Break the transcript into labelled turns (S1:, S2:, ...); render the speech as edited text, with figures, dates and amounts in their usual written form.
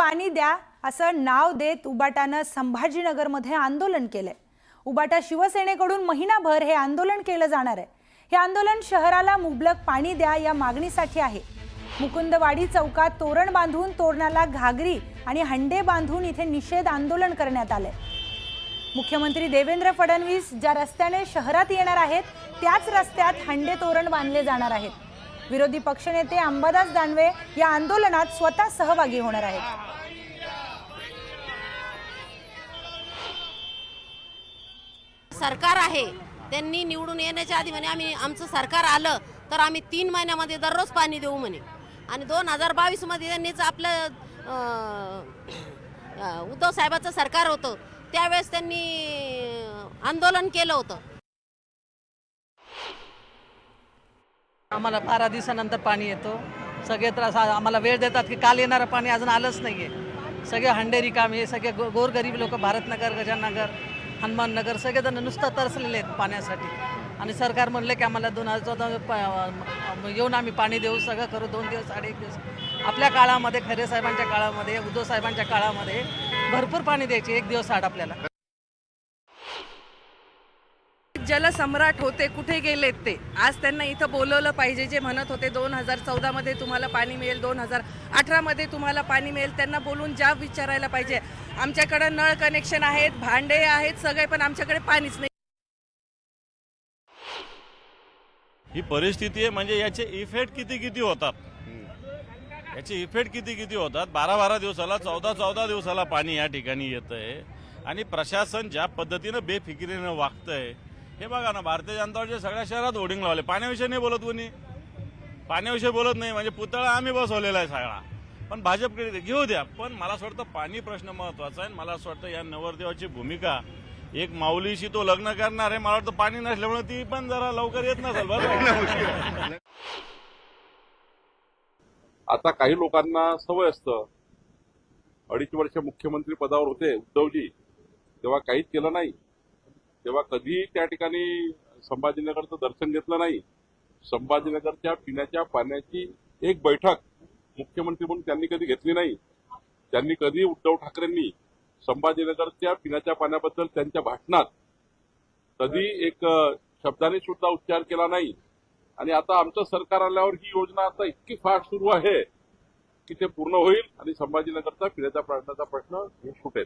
S1: पाणी द्या असं नाव देत उबाटानं संभाजीनगरमध्ये आंदोलन केलंय। उबाटा शिवसेनेकडून महिनाभर हे आंदोलन केलं जाणार आहे। हे आंदोलन शहराला मुबलक पाणी द्या या मागणीसाठी आहे। मुकुंदवाडी चौकात तोरण बांधून तोरणाला घागरी आणि हंडे बांधून इथे निषेध आंदोलन करण्यात आले। मुख्यमंत्री देवेंद्र फडणवीस ज्या रस्त्याने शहरात येणार आहेत त्याच रस्त्यात हंडे तोरण बांधले जाणार आहेत। विरोधी पक्षनेते अंबादास दानवे या आंदोलनात स्वतः सहभागी होणार आहेत।
S2: सरकार आहे त्यांनी निवडून येण्याच्या आधी म्हणे आम्ही आमचं सरकार आलं तर आम्ही 3 महिन्यामध्ये दररोज पाणी देऊ म्हणे। आणि 2022 मध्ये त्यांनीच आपलं उद्धव साहेबांचं सरकार होतं त्यावेळेस त्यांनी आंदोलन केलं होतं।
S3: आम्हाला 12 दिवसानंतर पाणी येतो। सगळे त्रास आम्हाला वेळ देतात की काल येणारं पाणी अजून आलंच नाहीये। सगळे हंडे रिकामे, सगळे गोरगरीब लोक भारतनगर, गजाननगर, हनुमाननगर सगळेजण नुसतं तरसलेले आहेत पाण्यासाठी। आणि सरकार म्हणले की आम्हाला 2014 येऊन आम्ही पाणी देऊ, सगळं करू। 2 दिवस 1.5 दिवस आपल्या काळामध्ये, खैरे साहेबांच्या काळामध्ये, उद्धव साहेबांच्या काळामध्ये भरपूर पाणी द्यायचे 1 दिवस आड आपल्याला।
S4: जलसम्राट होते, कुठे गेलेत ते? आज त्यांना इथं बोलवलं पाहिजे। जे म्हणत होते 2014 मध्ये तुम्हाला पाणी मिळेल, 2018 मध्ये तुम्हाला पाणी मिळेल, त्यांना बोलून जाब विचारायला पाहिजे। आमच्याकडे नळ कनेक्शन आहेत, भांडे आहेत सगळे, पण आमच्याकडे पाणीच नाही।
S5: ही परिस्थिती आहे म्हणजे याचे इफेक्ट किती होतात, याचे इफेक्ट किती होतात। 12 दिवसाला, 14 दिवसाला पाणी या ठिकाणी येतंय आणि प्रशासन ज्या पद्धतीनं बेफिकिरीनं वागतंय हे बघा ना। भारतीय जनता पार्टीच्या सगळ्या शहरात होर्डिंग लावले। पाण्याविषयी नाही बोलत कोणी, पाण्याविषयी बोलत नाही म्हणजे पुतळा आम्ही बसवलेला आहे सगळा। पण भाजपकडे घेऊ द्या, पण मला असं वाटतं पाणी प्रश्न महत्वाचा आहे। मला असं वाटतं या नवरदेवाची भूमिका, एक माऊलीशी तो लग्न करणार आहे, मला वाटतं पाणी नसल्यामुळे ती पण जरा लवकर येत नसेल बरं।
S6: आता काही लोकांना सवय असतं, 2.5 वर्ष मुख्यमंत्री पदावर होते उद्धवजी, तेव्हा काहीच केलं नाही। तेव्हा कधी त्या ठिकाणी संभाजीनगरचं दर्शन घेतलं नाही। संभाजीनगरच्या पिण्याच्या पाण्याची एक बैठक मुख्यमंत्री म्हणून त्यांनी कधी घेतली नाही। त्यांनी कधी उद्धव ठाकरेंनी संभाजीनगरच्या पिण्याच्या पाण्याबद्दल त्यांच्या भाषणात कधी एक शब्दाने सुद्धा उच्चार केला नाही। आणि आता आमचं सरकार आल्यावर ही योजना आता इतकी फास्ट सुरू आहे की ते पूर्ण होईल आणि संभाजीनगरचा पिण्याच्या पाण्याचा प्रश्न हे सुटेल।